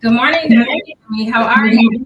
Good morning, Dr. Jimmy. How are you?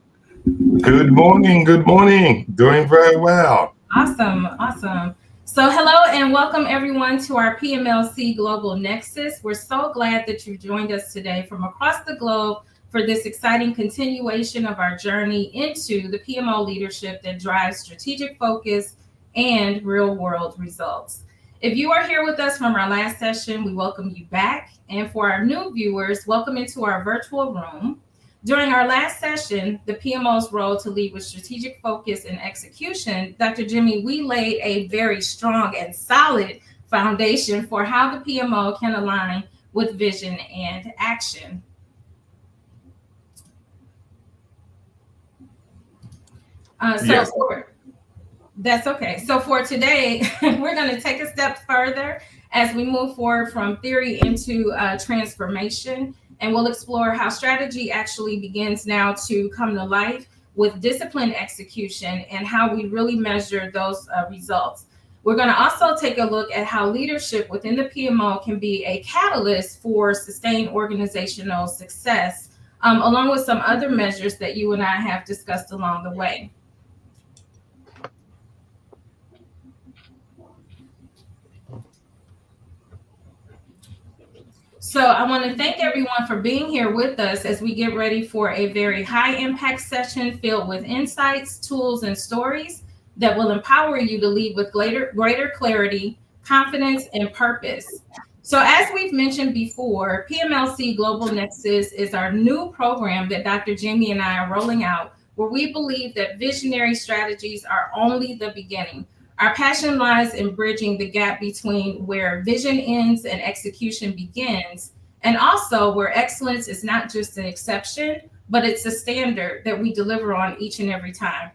Good morning. Good morning. Doing very well. Awesome, awesome. So, hello and welcome everyone to our PMLC Global Nexus. We're so glad that you joined us today from across the globe for this exciting continuation of our journey into the PMO leadership that drives strategic focus and real world results. If you are here with us from our last session, we welcome you back. And for our new viewers, welcome into our virtual room. During our last session, the PMO's role to lead with strategic focus and execution, Dr. Jimmy, we laid a very strong and solid foundation for how the PMO can align with vision and action. Uh, so Yes. for, that's okay. So for today, we're going to take a step further as we move forward from theory into transformation. And we'll explore how strategy actually begins now to come to life with disciplined execution and how we really measure those results. We're going to also take a look at how leadership within the PMO can be a catalyst for sustained organizational success, along with some other measures that you and I have discussed along the way. So I want to thank everyone for being here with us as we get ready for a very high impact session filled with insights, tools, and stories that will empower you to lead with greater clarity, confidence, and purpose. So as we've mentioned before, PMLC Global Nexus is our new program that Dr. Jamie and I are rolling out, where we believe that visionary strategies are only the beginning. Our passion lies in bridging the gap between where vision ends and execution begins, and also where excellence is not just an exception, but it's a standard that we deliver on each and every time.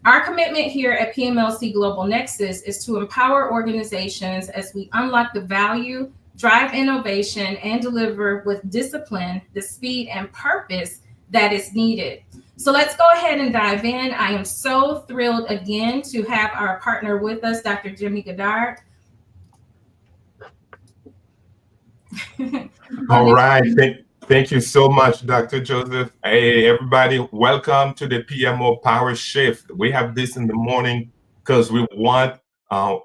Our commitment here at PMLC Global Nexus is to empower organizations as we unlock the value, drive innovation, and deliver with discipline the speed and purpose that is needed. So let's go ahead and dive in. I am so thrilled again to have our partner with us, Dr. Jimmy Godard. All right. Thank you so much, Dr. Joseph. Hey, everybody. Welcome to the PMO Power Shift. We have this in the morning because we want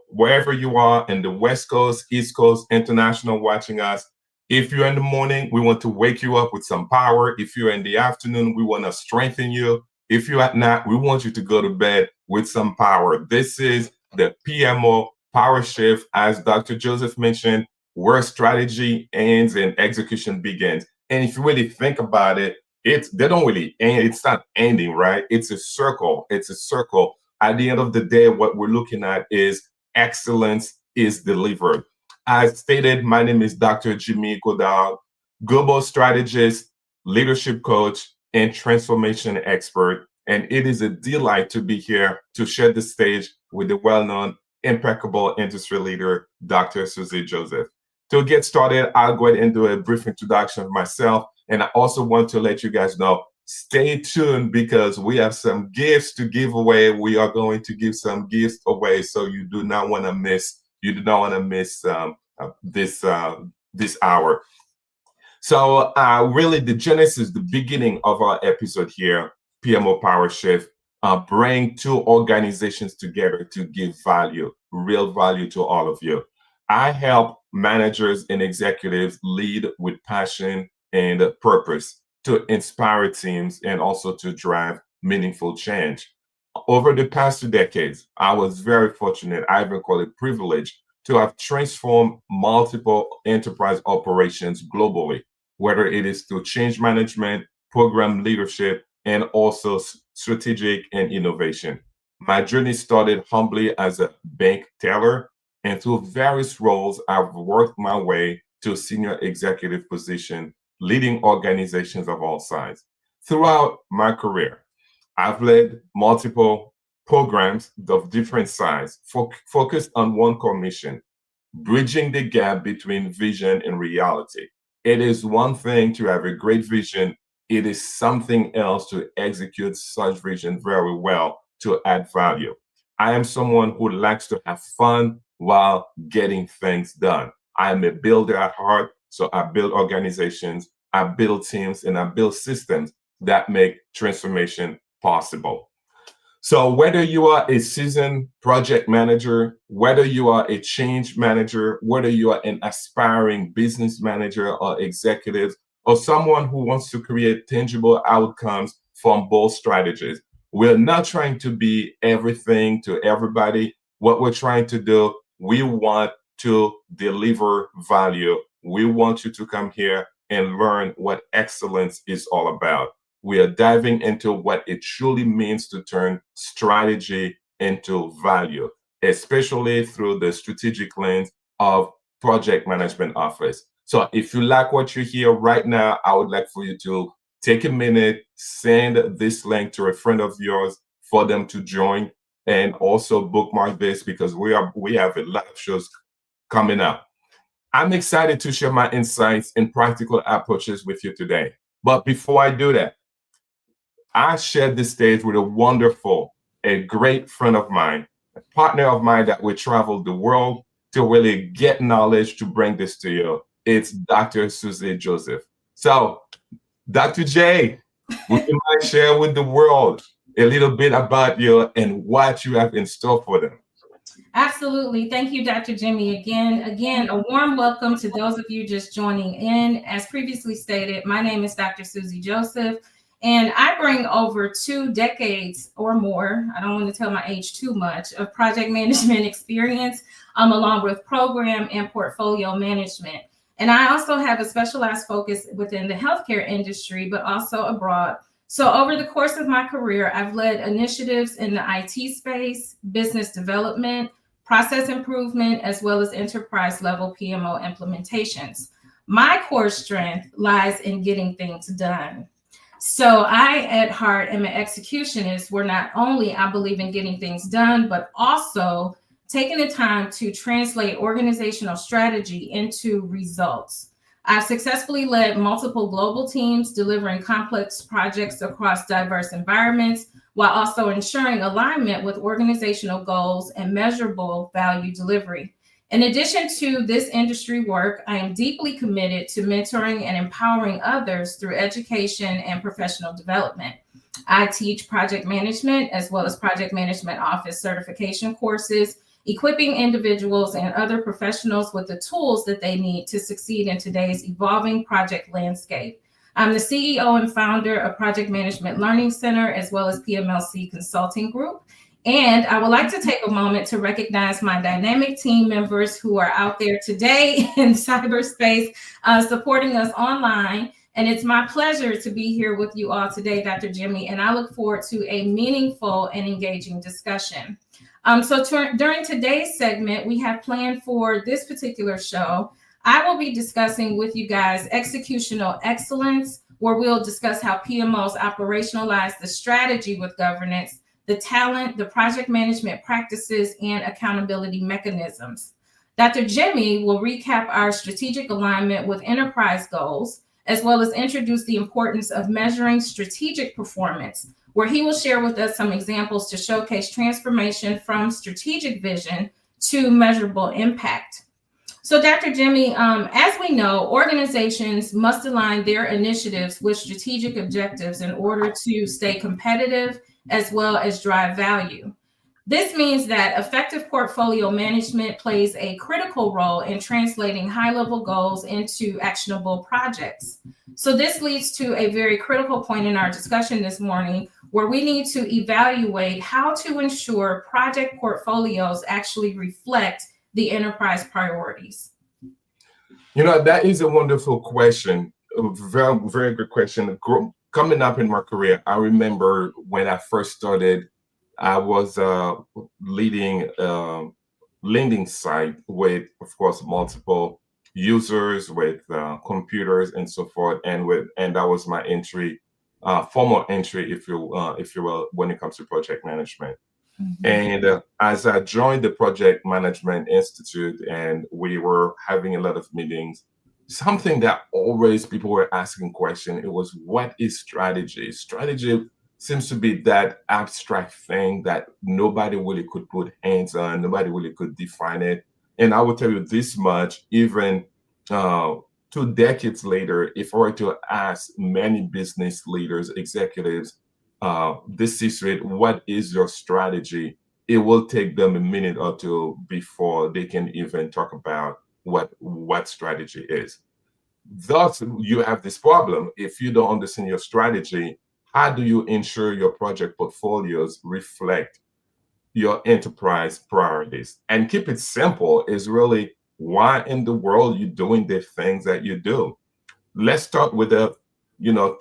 wherever you are in the West Coast, East Coast, international watching us. If you're in the morning, we want to wake you up with some power. If you're in the afternoon, we want to strengthen you. If you're at night, we want you to go to bed with some power. This is the PMO Power Shift, as Dr. Joseph mentioned, where strategy ends and execution begins. And if you really think about it, they don't really end. It's not ending, right? It's a circle. It's a circle. At the end of the day, what we're looking at is excellence is delivered. As stated, my name is Dr. Jimmy Godard, global strategist, leadership coach, and transformation expert. And it is a delight to be here to share the stage with the well-known, impeccable industry leader, Dr. Susie Joseph. To get started, I'll go ahead and do a brief introduction of myself. And I also want to let you guys know, stay tuned because we have some gifts to give away. We are going to give some gifts away, so you do not want to miss. You do not want to miss this hour. So really, the genesis, the beginning of our episode here, PMO Power Shift, bring two organizations together to give value, real value to all of you. I help managers and executives lead with passion and purpose to inspire teams and also to drive meaningful change. Over the past 2 decades, I was very fortunate, I even call it privilege, to have transformed multiple enterprise operations globally, whether it is through change management, program leadership, and also strategic and innovation. My journey started humbly as a bank teller, and through various roles, I've worked my way to a senior executive position, leading organizations of all sizes. Throughout my career, I've led multiple programs of different size, focused on one core mission, bridging the gap between vision and reality. It is one thing to have a great vision. It is something else to execute such vision very well to add value. I am someone who likes to have fun while getting things done. I am a builder at heart, so I build organizations I build teams, and I build systems that make transformation possible. So whether you are a seasoned project manager, whether you are a change manager, whether you are an aspiring business manager or executive, or someone who wants to create tangible outcomes from both strategies, we're not trying to be everything to everybody. What we're trying to do, we want to deliver value. We want you to come here and learn what excellence is all about. We are diving into what it truly means to turn strategy into value, especially through the strategic lens of project management office. So if you like what you hear right now, I would like for you to take a minute, send this link to a friend of yours for them to join, and also bookmark this because we have a lot of shows coming up. I'm excited to share my insights and practical approaches with you today. But before I do that, I shared this stage with a great friend of mine, a partner of mine that we traveled the world to really get knowledge to bring this to you. It's Dr. Susie Joseph. So, Dr. J, would you mind share with the world a little bit about you and what you have in store for them? Absolutely. Thank you, Dr. Jimmy. Again, a warm welcome to those of you just joining in. As previously stated, my name is Dr. Susie Joseph, and I bring over 2 decades or more, I don't want to tell my age too much, of project management experience, along with program and portfolio management. And I also have a specialized focus within the healthcare industry, but also abroad. So over the course of my career, I've led initiatives in the IT space, business development, process improvement, as well as enterprise level PMO implementations. My core strength lies in getting things done. So I, at heart, am an executionist where not only I believe in getting things done, but also taking the time to translate organizational strategy into results. I've successfully led multiple global teams delivering complex projects across diverse environments, while also ensuring alignment with organizational goals and measurable value delivery. In addition to this industry work, I am deeply committed to mentoring and empowering others through education and professional development. I teach project management as well as project management office certification courses, equipping individuals and other professionals with the tools that they need to succeed in today's evolving project landscape. I'm the CEO and founder of Project Management Learning Center, as well as PMLC Consulting Group. And I would like to take a moment to recognize my dynamic team members who are out there today in cyberspace, supporting us online. And it's my pleasure to be here with you all today, Dr. Jimmy, and I look forward to a meaningful and engaging discussion. During today's segment, we have planned for this particular show, I will be discussing with you guys executional excellence, where we'll discuss how PMOs operationalize the strategy with governance, the talent, the project management practices, and accountability mechanisms. Dr. Jimmy will recap our strategic alignment with enterprise goals, as well as introduce the importance of measuring strategic performance, where he will share with us some examples to showcase transformation from strategic vision to measurable impact. So, Dr. Jimmy, as we know, organizations must align their initiatives with strategic objectives in order to stay competitive as well as drive value. This means that effective portfolio management plays a critical role in translating high-level goals into actionable projects. So this leads to a very critical point in our discussion this morning, where we need to evaluate how to ensure project portfolios actually reflect the enterprise priorities. You know, that is a wonderful question. A very, very good question. Coming up in my career, I remember when I first started, I was leading lending site with, of course, multiple users with computers and so forth, and that was my entry, formal entry, if you will, when it comes to project management. Mm-hmm. And as I joined the Project Management Institute and we were having a lot of meetings, something that always people were asking questions, it was, what is strategy? Strategy seems to be that abstract thing that nobody really could put hands on, nobody really could define it. And I will tell you this much, even 2 decades later, if I were to ask many business leaders, executives, this C-suite, what is your strategy? It will take them a minute or two before they can even talk about what strategy is. Thus, you have this problem. If you don't understand your strategy, how do you ensure your project portfolios reflect your enterprise priorities? And keep it simple is really, why in the world you doing the things that you do? Let's start with the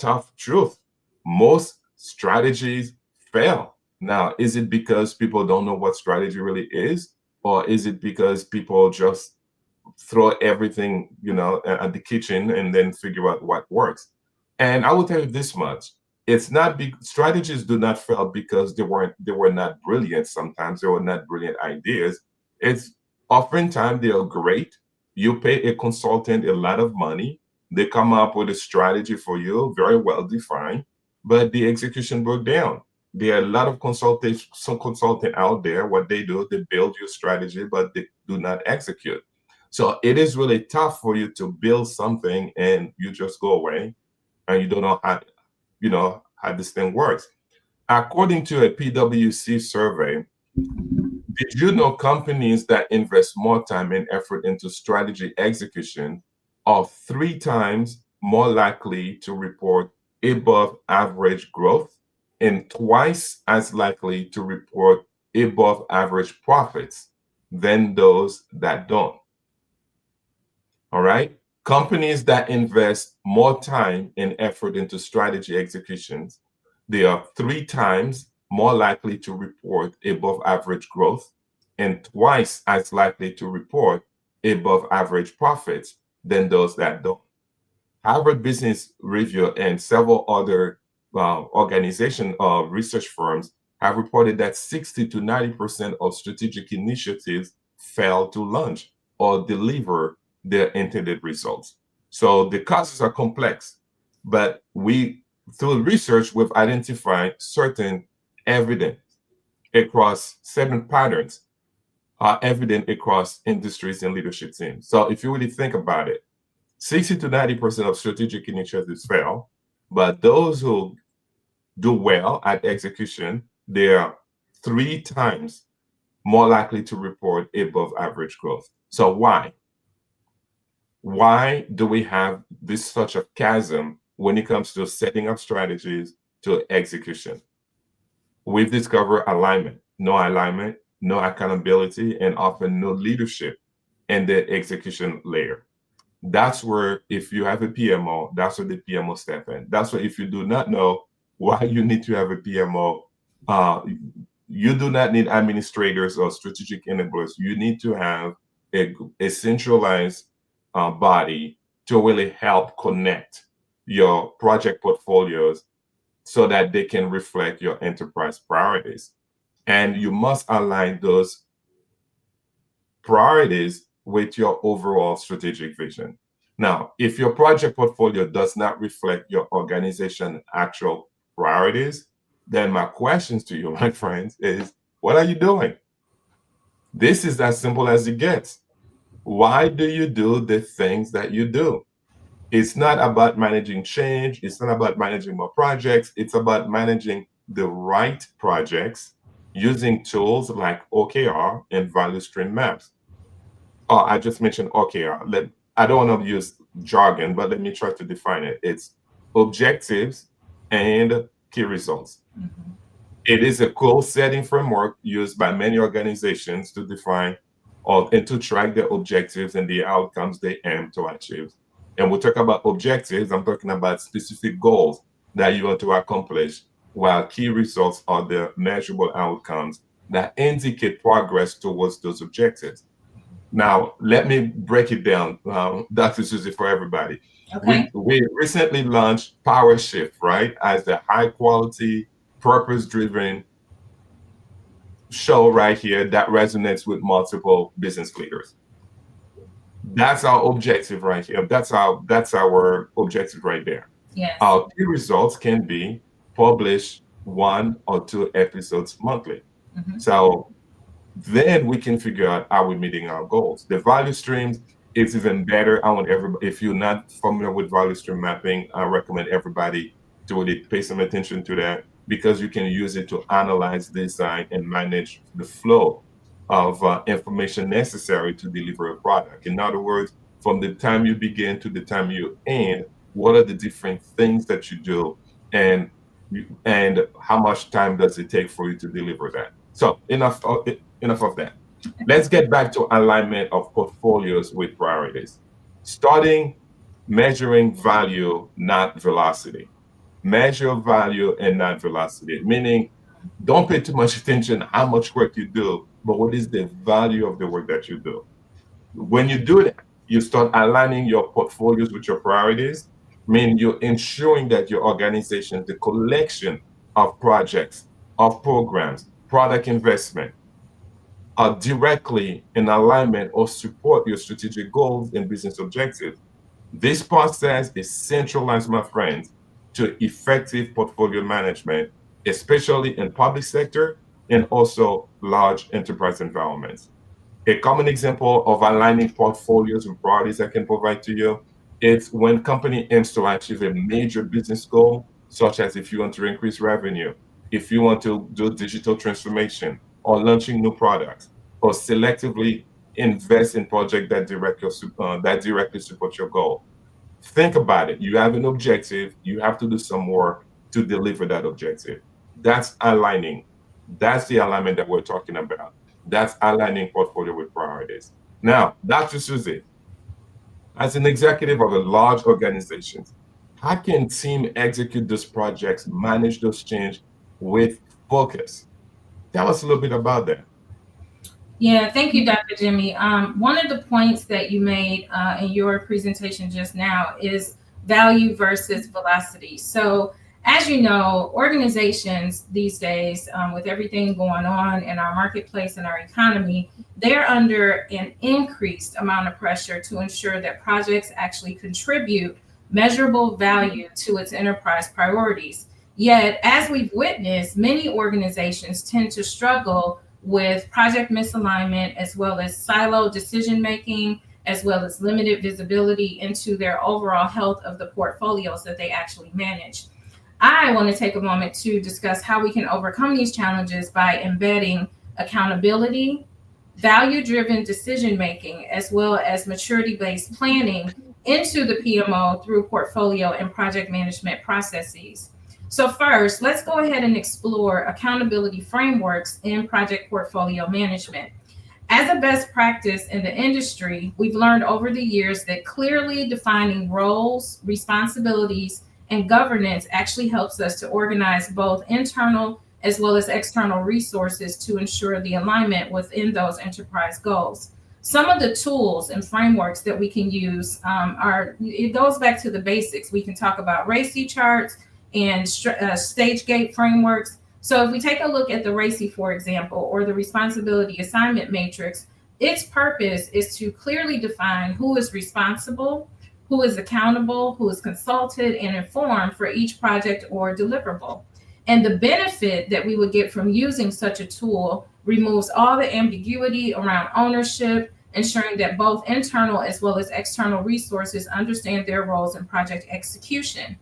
tough truth. Most strategies fail. Now, is it because people don't know what strategy really is, or is it because people just throw everything at the kitchen and then figure out what works? And I will tell you this much: it's not strategies do not fail because they were not brilliant. Sometimes they were not brilliant ideas. It's oftentimes they are great. You pay a consultant a lot of money, they come up with a strategy for you, very well defined, but the execution broke down. There are a lot of some consultant out there. What they do, they build your strategy, but they do not execute. So it is really tough for you to build something and you just go away and you don't know how this thing works. According to a PwC survey, did you know companies that invest more time and effort into strategy execution are 3 times more likely to report above average growth and twice as likely to report above average profits than those that don't? All right. Companies that invest more time and effort into strategy executions, they are 3 times more likely to report above average growth and twice as likely to report above average profits than those that don't. Harvard Business Review and several other organization research firms have reported that 60 to 90% of strategic initiatives fail to launch or deliver their intended results. So the causes are complex, but through research, we've identified certain evidence across 7 patterns are evident across industries and leadership teams. So if you really think about it, 60 to 90% of strategic initiatives fail, but those who do well at execution, they are 3 times more likely to report above average growth. So why? Why do we have this such a chasm when it comes to setting up strategies to execution? We've discovered alignment, no accountability, and often no leadership in the execution layer. That's where, if you have a PMO, that's where the PMO step in. That's where, if you do not know why you need to have a PMO, you do not need administrators or strategic enablers. You need to have a centralized body to really help connect your project portfolios so that they can reflect your enterprise priorities. And you must align those priorities with your overall strategic vision. Now, if your project portfolio does not reflect your organization's actual priorities, then my questions to you, my friends, is what are you doing? This is as simple as it gets. Why do you do the things that you do? It's not about managing change. It's not about managing more projects. It's about managing the right projects using tools like OKR and value stream maps. Oh, I just mentioned OKR. I don't want to use jargon, but let me try to define it. It's objectives and key results. Mhm. It is a goal-setting framework used by many organizations to define and to track their objectives and the outcomes they aim to achieve. And we'll talk about objectives. I'm talking about specific goals that you want to accomplish, while key results are the measurable outcomes that indicate progress towards those objectives. Now, let me break it down, Dr. Susie, for everybody. Okay. We recently launched Power Shift, right, as the high quality, purpose driven show right here that resonates with multiple business leaders. That's our objective right here. That's our objective right there. Yes. Our key results can be publish 1 or 2 episodes monthly. Mhm. So then we can figure out, are we meeting our goals? The value streams, It's even better. I want everybody, if you're not familiar with value stream mapping, I recommend everybody to really pay some attention to that, because you can use it to analyze, design, and manage the flow of information necessary to deliver a product. In other words, from the time you begin to the time you end, what are the different things that you do, and how much time does it take for you to deliver that? So enough of that. Let's get back to alignment of portfolios with priorities. Starting measuring value, not velocity. Measure value and not velocity, meaning don't pay too much attention how much work you do, but what is the value of the work that you do? When you do that, you start aligning your portfolios with your priorities. I mean, you're ensuring that your organization, the collection of projects, of programs, product investment, are directly in alignment or support your strategic goals and business objectives. This process is centralized, my friends, to effective portfolio management, especially in public sector and also large enterprise environments. A common example of aligning portfolios and priorities I can provide to you is when company aims to achieve a major business goal, such as if you want to increase revenue, if you want to do digital transformation, or launching new products, or selectively invest in projects that directly support your goal. Think about it. You have an objective, you have to do some work to deliver that objective. That's aligning. That's the alignment that we're talking about. That's aligning portfolio with priorities. Now, Dr. Susie, as an executive of a large organization, how can team execute those projects, manage those change with focus? Tell us a little bit about that. Yeah, thank you, Dr. Jimmy. One of the points that you made in your presentation just now is value versus velocity. So, as you know, organizations these days, with everything going on in our marketplace and our economy, they're under an increased amount of pressure to ensure that projects actually contribute measurable value to its enterprise priorities. Yet, as we've witnessed, many organizations tend to struggle with project misalignment, as well as silo decision making, as well as limited visibility into their overall health of the portfolios that they actually manage. I want to take a moment to discuss how we can overcome these challenges by embedding accountability, value driven decision making, as well as maturity based planning into the PMO through portfolio and project management processes. So first, let's go ahead and explore accountability frameworks in project portfolio management. As a best practice in the industry, we've learned over the years that clearly defining roles, responsibilities, and governance actually helps us to organize both internal as well as external resources to ensure the alignment within those enterprise goals. Some of the tools and frameworks that we can use it goes back to the basics. We can talk about RACI charts and stage gate frameworks. So if we take a look at the RACI, for example, or the responsibility assignment matrix, its purpose is to clearly define who is responsible, who is accountable, who is consulted and informed for each project or deliverable. And the benefit that we would get from using such a tool removes all the ambiguity around ownership, ensuring that both internal as well as external resources understand their roles in project execution.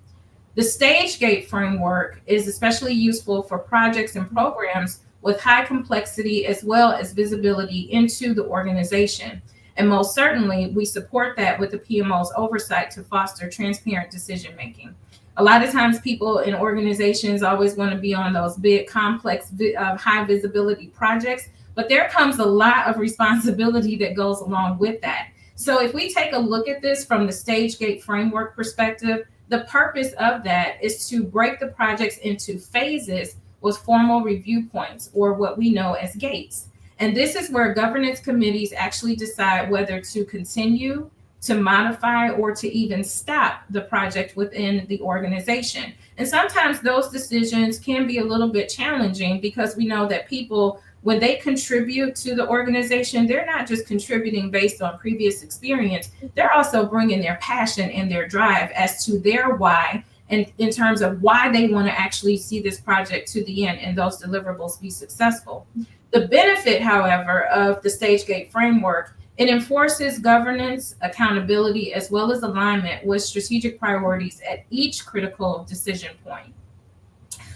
The stage gate framework is especially useful for projects and programs with high complexity as well as visibility into the organization. And most certainly, we support that with the PMO's oversight to foster transparent decision making. A lot of times people in organizations always want to be on those big, complex, high visibility projects, but there comes a lot of responsibility that goes along with that. So if we take a look at this from the stage gate framework perspective, the purpose of that is to break the projects into phases with formal review points, or what we know as gates. And this is where governance committees actually decide whether to continue, to modify, or to even stop the project within the organization. And sometimes those decisions can be a little bit challenging, because we know that people, when they contribute to the organization, they're not just contributing based on previous experience, they're also bringing their passion and their drive as to their why, and in terms of why they want to actually see this project to the end and those deliverables be successful. The benefit, however, of the stage gate framework It enforces governance, accountability, as well as alignment with strategic priorities at each critical decision point.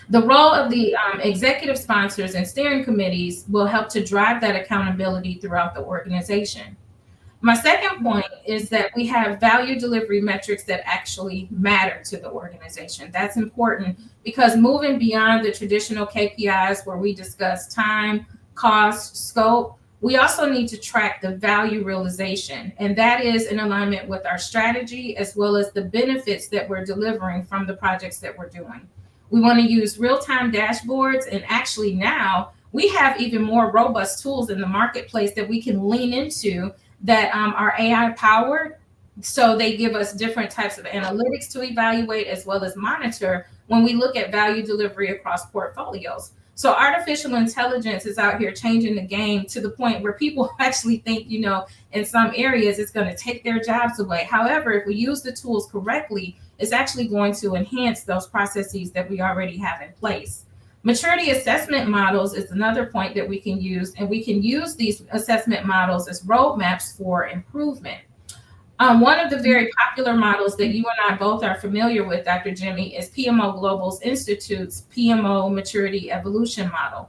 The role of the executive sponsors and steering committees will help to drive that accountability throughout the organization. My second point is that we have value delivery metrics that actually matter to the organization. That's important because moving beyond the traditional KPIs where we discuss time, cost, scope, we also need to track the value realization. And that is in alignment with our strategy as well as the benefits that we're delivering from the projects that we're doing. We want to use real-time dashboards, and actually now we have even more robust tools in the marketplace that we can lean into that are AI powered. So they give us different types of analytics to evaluate as well as monitor when we look at value delivery across portfolios. So artificial intelligence is out here changing the game to the point where people actually think, in some areas it's going to take their jobs away. However, if we use the tools correctly, it's actually going to enhance those processes that we already have in place. Maturity assessment models is another point that we can use, and we can use these assessment models as roadmaps for improvement. One of the very popular models that you and I both are familiar with, Dr. Jimmy, is PMO Global's Institute's PMO Maturity Evolution Model,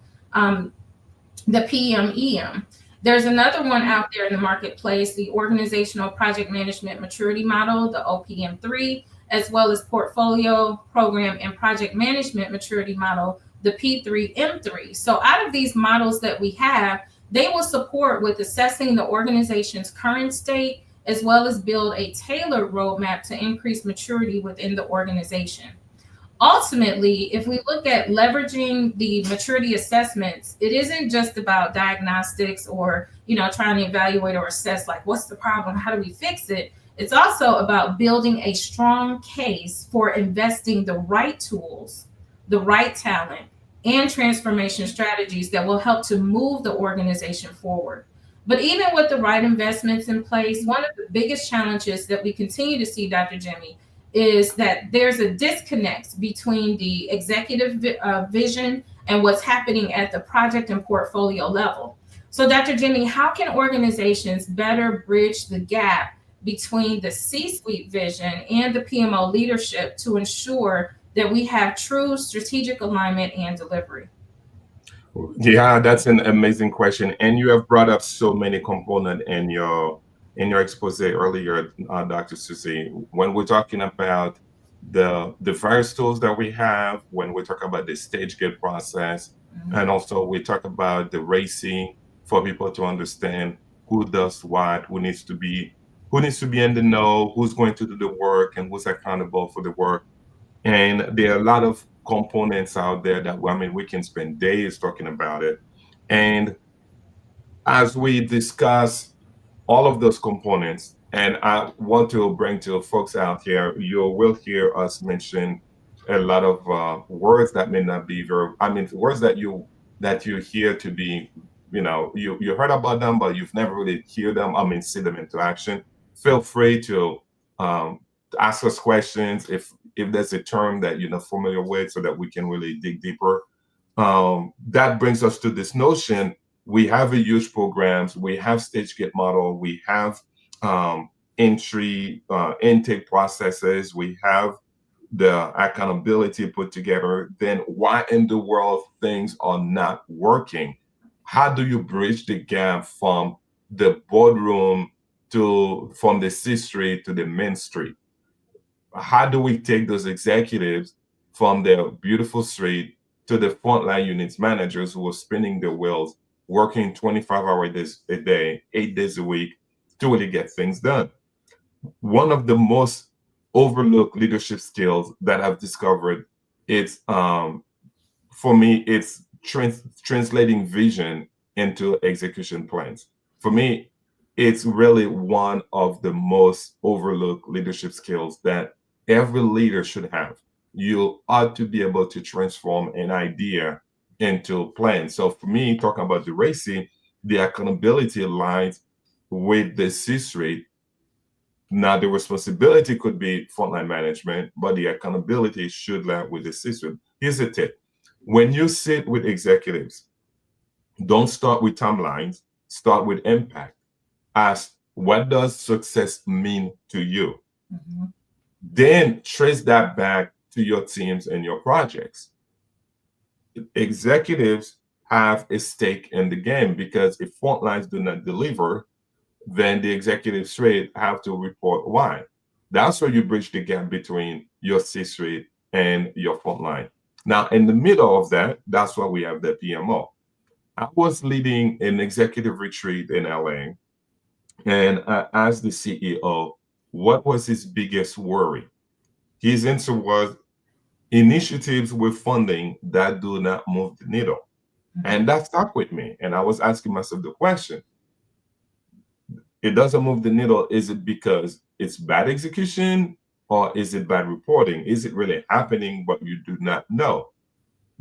the PMEM. There's another one out there in the marketplace, the Organizational Project Management Maturity Model, the OPM3, as well as Portfolio, Program, and Project Management Maturity Model, the P3M3. So out of these models that we have, they will support with assessing the organization's current state, as well as build a tailored roadmap to increase maturity within the organization. Ultimately, if we look at leveraging the maturity assessments, it isn't just about diagnostics or, trying to evaluate or assess like, what's the problem? How do we fix it? It's also about building a strong case for investing the right tools, the right talent, and transformation strategies that will help to move the organization forward. But even with the right investments in place, one of the biggest challenges that we continue to see, Dr. Jimmy, is that there's a disconnect between the executive vision and what's happening at the project and portfolio level. So, Dr. Jimmy, how can organizations better bridge the gap between the C-suite vision and the PMO leadership to ensure that we have true strategic alignment and delivery? Yeah, that's an amazing question, and you have brought up so many components in your expose earlier, Dr. Susie. When we're talking about the various tools that we have, when we talk about the stage gate process, and also we talk about the racing for people to understand who does what, who needs to be in the know, who's going to do the work, and who's accountable for the work. And there are a lot of components out there that, we can spend days talking about it. And as we discuss all of those components, and I want to bring to folks out here, you will hear us mention a lot of words that may not be words that you hear to be, you heard about them, but you've never really hear them, see them into action. Feel free to ask us questions if there's a term that you're not familiar with, so that we can really dig deeper. That brings us to this notion. We have a huge programs, we have stage gate model, we have intake processes, we have the accountability put together. Then why in the world things are not working? How do you bridge the gap from the boardroom from the C-suite to the main street? How do we take those executives from their beautiful street to the frontline units managers who are spinning their wheels, working 25 hours a day, 8 days a week to really get things done? One of the most overlooked leadership skills that I've discovered, it's for me, it's translating vision into execution plans. For me, it's really one of the most overlooked leadership skills that every leader should have. You ought to be able to transform an idea into a plan. So for me, talking about the racing, the accountability aligns with the C-suite. Now, the responsibility could be frontline management, but the accountability should lie with the C-suite. Here's the tip. When you sit with executives, don't start with timelines, start with impact. ask, what does success mean to you? Mhm. Then trace that back to your teams and your projects. Executives have a stake in the game because if front lines do not deliver, then the executive suite have to report why. That's where you bridge the gap between your C-suite and your front line. Now, in the middle of that, that's why we have the PMO. I was leading an executive retreat in LA, and I asked the CEO what was his biggest worry. His answer was initiatives with funding that do not move the needle. And that stuck with me. And I was asking myself the question, it doesn't move the needle. Is it because it's bad execution or is it bad reporting? Is it really happening, but you do not know?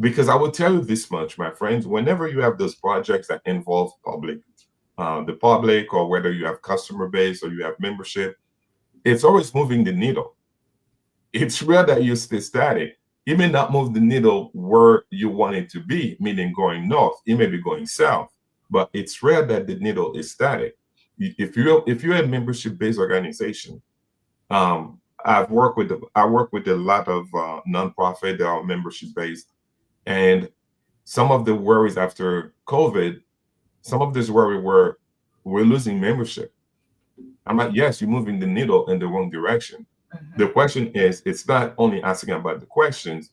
Because I will tell you this much, my friends, whenever you have those projects that involve the public, or whether you have customer base or you have membership, it's always moving the needle. It's rare that you stay static. It may not move the needle where you want it to be, meaning going north. It may be going south, but it's rare that the needle is static. If you're a membership-based organization, I work with a lot of nonprofit that are membership-based, and some of the worries after COVID, some of this worry were we're losing membership. I'm like, yes, you're moving the needle in the wrong direction. The question is, it's not only asking about the questions,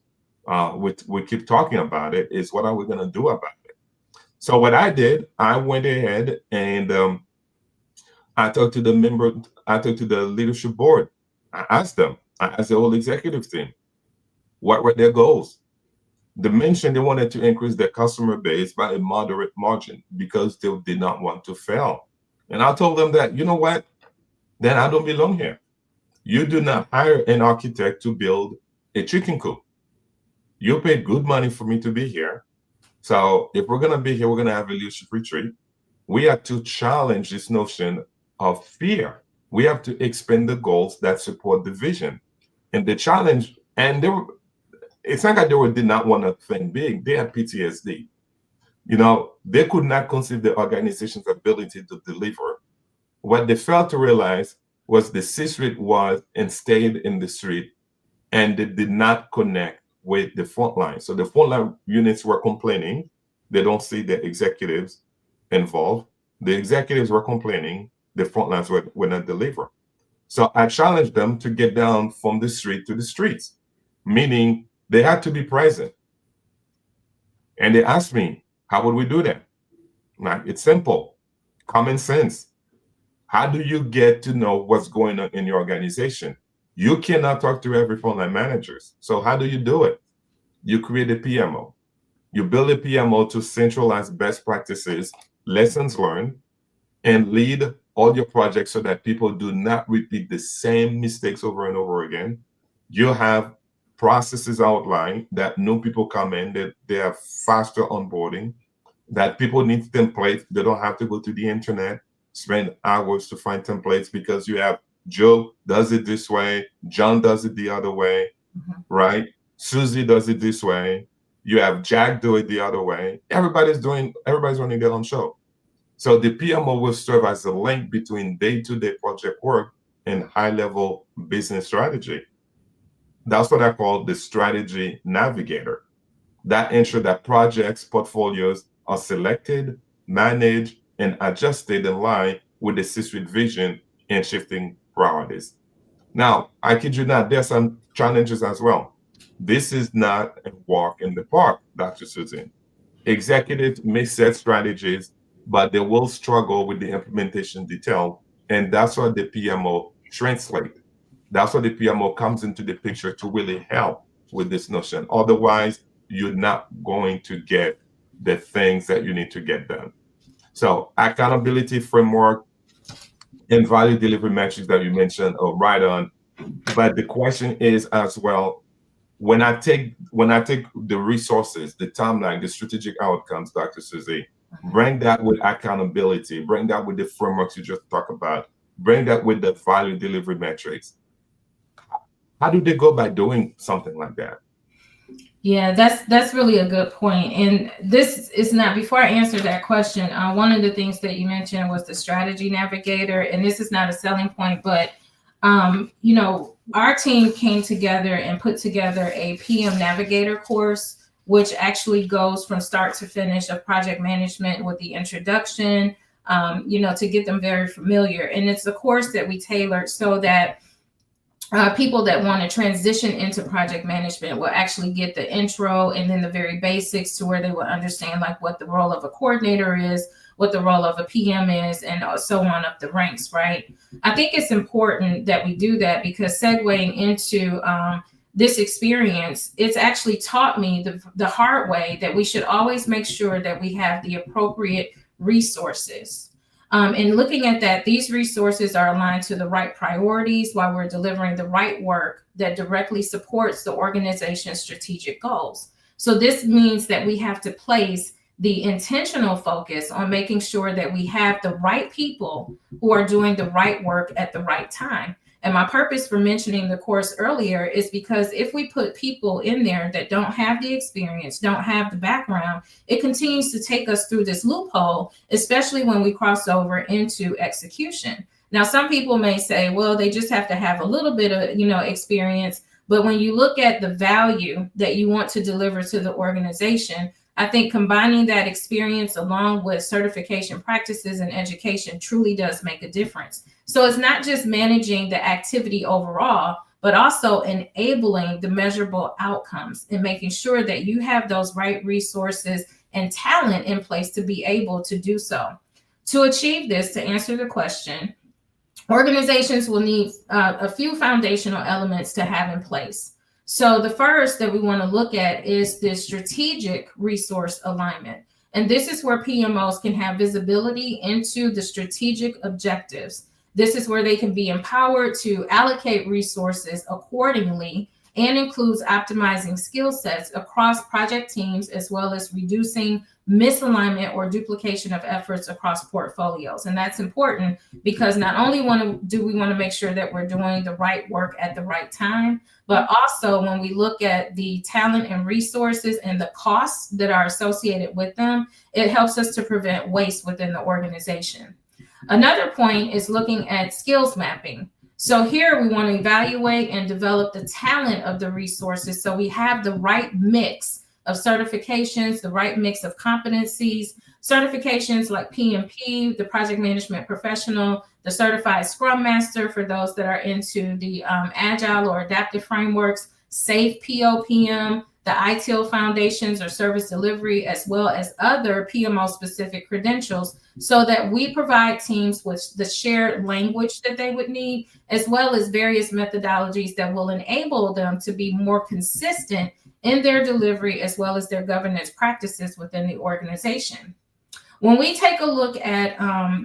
we keep talking about it, is what are we going to do about it? So what I did, I went ahead and I talked to the leadership board. I asked the whole executive team, what were their goals? They mentioned they wanted to increase their customer base by a moderate margin because they did not want to fail. And I told them that, you know what? Then I don't belong here. You do not hire an architect to build a chicken coop. You paid good money for me to be here. So if we're going to be here, we're going to have a leadership retreat. We have to challenge this notion of fear. We have to expand the goals that support the vision. And the challenge, and it's not that they did not want to think big. They had PTSD. They could not conceive the organization's ability to deliver. What they failed to realize was the C-suite was and stayed in the street, and they did not connect with the front line. So the frontline units were complaining. They don't see the executives involved. The executives were complaining. The front lines were not delivering. So I challenged them to get down from the street to the streets, meaning they had to be present. And they asked me, how would we do that? Now, it's simple, common sense. How do you get to know what's going on in your organization? You cannot talk to every frontline managers. So how do you do it? You create a PMO. You build a PMO to centralize best practices, lessons learned, and lead all your projects so that people do not repeat the same mistakes over and over again. You have processes outlined that new people come in, that they have faster onboarding, that people need templates. They don't have to go to the internet, spend hours to find templates, because you have Joe does it this way, John does it the other way, right? Susie does it this way. You have Jack do it the other way. Everybody's running their own show. So the PMO will serve as a link between day-to-day project work and high-level business strategy. That's what I call the strategy navigator. That ensures that projects, portfolios are selected, managed, and adjusted in line with the C-suite vision and shifting priorities. Now, I kid you not, there's some challenges as well. This is not a walk in the park, Dr. Susan. Executives may set strategies, but they will struggle with the implementation detail. And that's what the PMO translates. That's what the PMO comes into the picture to really help with this notion. Otherwise, you're not going to get the things that you need to get done. So accountability framework and value delivery metrics that you mentioned are right on. But the question is as well, when I take the resources, the timeline, the strategic outcomes, Dr. Susie, bring that with accountability, bring that with the frameworks you just talked about, bring that with the value delivery metrics. How do they go by doing something like that? Yeah, that's really a good point. And this is not, before I answer that question, one of the things that you mentioned was the strategy navigator, and this is not a selling point, but our team came together and put together a PM navigator course, which actually goes from start to finish of project management with the introduction, to get them very familiar. And it's a course that we tailored so that people that want to transition into project management will actually get the intro and then the very basics to where they will understand like what the role of a coordinator is, what the role of a PM is, and so on up the ranks, right? I think it's important that we do that because segueing into this experience, it's actually taught me the hard way that we should always make sure that we have the appropriate resources. And looking at that, these resources are aligned to the right priorities while we're delivering the right work that directly supports the organization's strategic goals. So this means that we have to place the intentional focus on making sure that we have the right people who are doing the right work at the right time. And my purpose for mentioning the course earlier is because if we put people in there that don't have the experience, don't have the background, it continues to take us through this loophole, especially when we cross over into execution. Now, some people may say, well, they just have to have a little bit of, experience. But when you look at the value that you want to deliver to the organization, I think combining that experience along with certification practices and education truly does make a difference. So it's not just managing the activity overall, but also enabling the measurable outcomes and making sure that you have those right resources and talent in place to be able to do so. To achieve this, to answer the question, organizations will need a few foundational elements to have in place. So the first that we want to look at is the strategic resource alignment. And this is where PMOs can have visibility into the strategic objectives. This is where they can be empowered to allocate resources accordingly and includes optimizing skill sets across project teams, as well as reducing misalignment or duplication of efforts across portfolios. And that's important because not only do we want to make sure that we're doing the right work at the right time, but also when we look at the talent and resources and the costs that are associated with them, it helps us to prevent waste within the organization. Another point is looking at skills mapping. So here we want to evaluate and develop the talent of the resources so we have the right mix of certifications, the right mix of competencies, certifications like PMP, the project management professional, the certified scrum master for those that are into the agile or adaptive frameworks, SAFe POPM, the ITIL foundations or service delivery, as well as other PMO specific credentials, so that we provide teams with the shared language that they would need, as well as various methodologies that will enable them to be more consistent in their delivery, as well as their governance practices within the organization. When we take a look at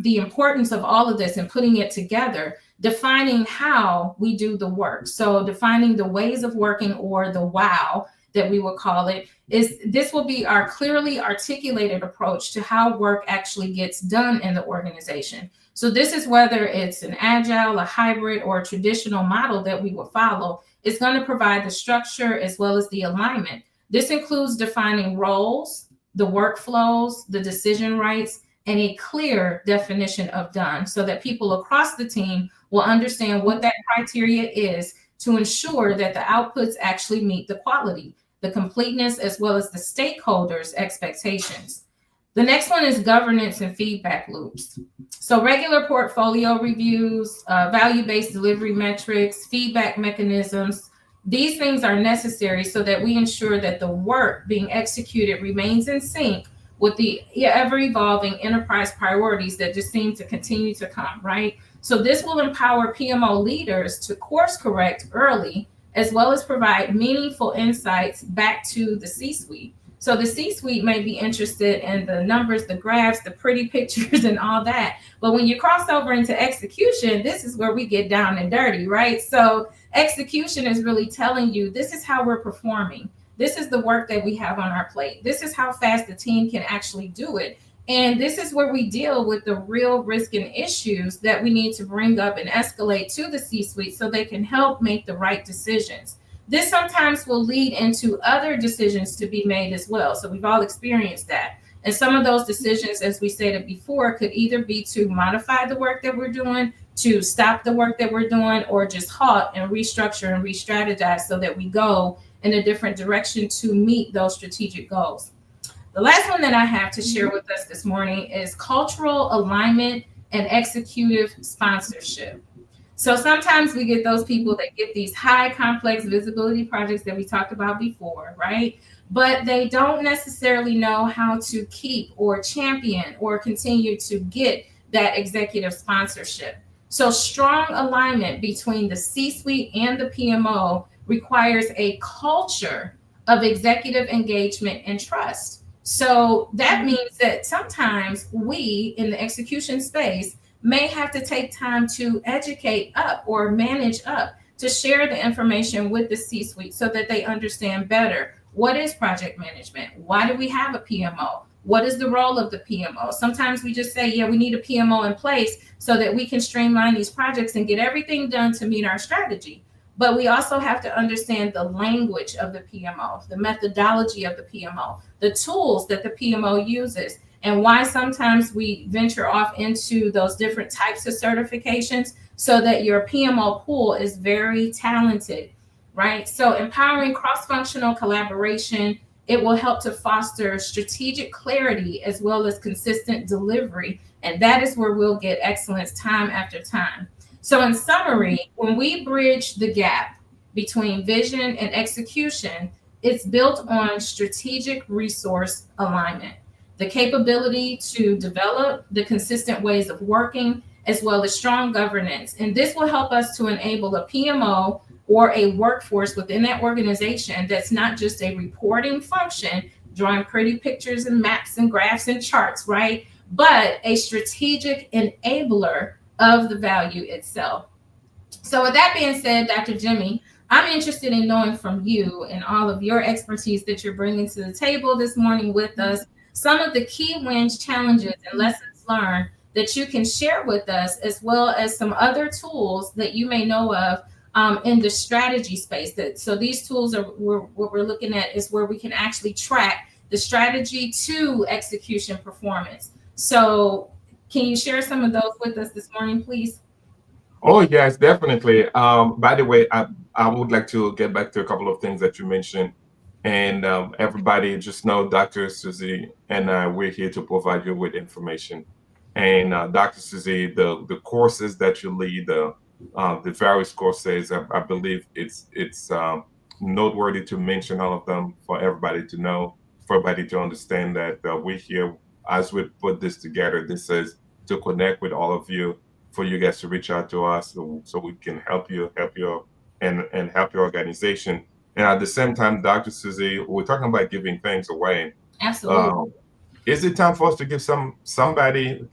the importance of all of this and putting it together, defining how we do the work. So defining the ways of working, or the WOW that we would call it, is this will be our clearly articulated approach to how work actually gets done in the organization. So this is whether it's an agile, a hybrid, or a traditional model that we will follow. It's going to provide the structure as well as the alignment. This includes defining roles, the workflows, the decision rights, and a clear definition of done so that people across the team will understand what that criteria is to ensure that the outputs actually meet the quality, the completeness, as well as the stakeholders' expectations. The next one is governance and feedback loops. So regular portfolio reviews, value-based delivery metrics, feedback mechanisms, these things are necessary so that we ensure that the work being executed remains in sync with the ever-evolving enterprise priorities that just seem to continue to come, right? So this will empower PMO leaders to course correct early, as well as provide meaningful insights back to the C-suite. So the C-suite may be interested in the numbers, the graphs, the pretty pictures, and all that. But when you cross over into execution, this is where we get down and dirty, right? So execution is really telling you, this is how we're performing. This is the work that we have on our plate. This is how fast the team can actually do it. And this is where we deal with the real risk and issues that we need to bring up and escalate to the C-suite so they can help make the right decisions. This sometimes will lead into other decisions to be made as well. So we've all experienced that. And some of those decisions, as we stated before, could either be to modify the work that we're doing, to stop the work that we're doing, or just halt and restructure and re-strategize so that we go in a different direction to meet those strategic goals. The last one that I have to share with us this morning is cultural alignment and executive sponsorship. So sometimes we get those people that get these high complex visibility projects that we talked about before, right? But they don't necessarily know how to keep or champion or continue to get that executive sponsorship. So strong alignment between the C-suite and the PMO requires a culture of executive engagement and trust. So that means that sometimes we in the execution space may have to take time to educate up or manage up to share the information with the C-suite so that they understand better what is project management, why do we have a PMO, what is the role of the PMO. Sometimes we just say, yeah, we need a PMO in place so that we can streamline these projects and get everything done to meet our strategy. But we also have to understand the language of the PMO, the methodology of the PMO, the tools that the PMO uses, and why sometimes we venture off into those different types of certifications so that your PMO pool is very talented, right? So empowering cross-functional collaboration, it will help to foster strategic clarity as well as consistent delivery. And that is where we'll get excellence time after time. So in summary, when we bridge the gap between vision and execution, it's built on strategic resource alignment, the capability to develop the consistent ways of working, as well as strong governance. And this will help us to enable a PMO or a workforce within that organization that's not just a reporting function, drawing pretty pictures and maps and graphs and charts, right? But a strategic enabler of the value itself. So with that being said, Dr. Jimmy, I'm interested in knowing from you and all of your expertise that you're bringing to the table this morning with us, some of the key wins, challenges, and lessons learned that you can share with us, as well as some other tools that you may know of in the strategy space. So these tools are what we're looking at is where we can actually track the strategy to execution performance. So can you share some of those with us this morning, please? Oh, yes, definitely. By the way, I would like to get back to a couple of things that you mentioned. And everybody just know Dr. Susie and we're here to provide you with information. And Dr. Susie, the courses that you lead, the various courses, I believe it's noteworthy to mention all of them for everybody to know, for everybody to understand that we're here as we put this together. This is to connect with all of you, for you guys to reach out to us so we can help you, and help your organization. And at the same time, Dr. Susie, we're talking about giving things away. Absolutely. Is it time for us to give somebody?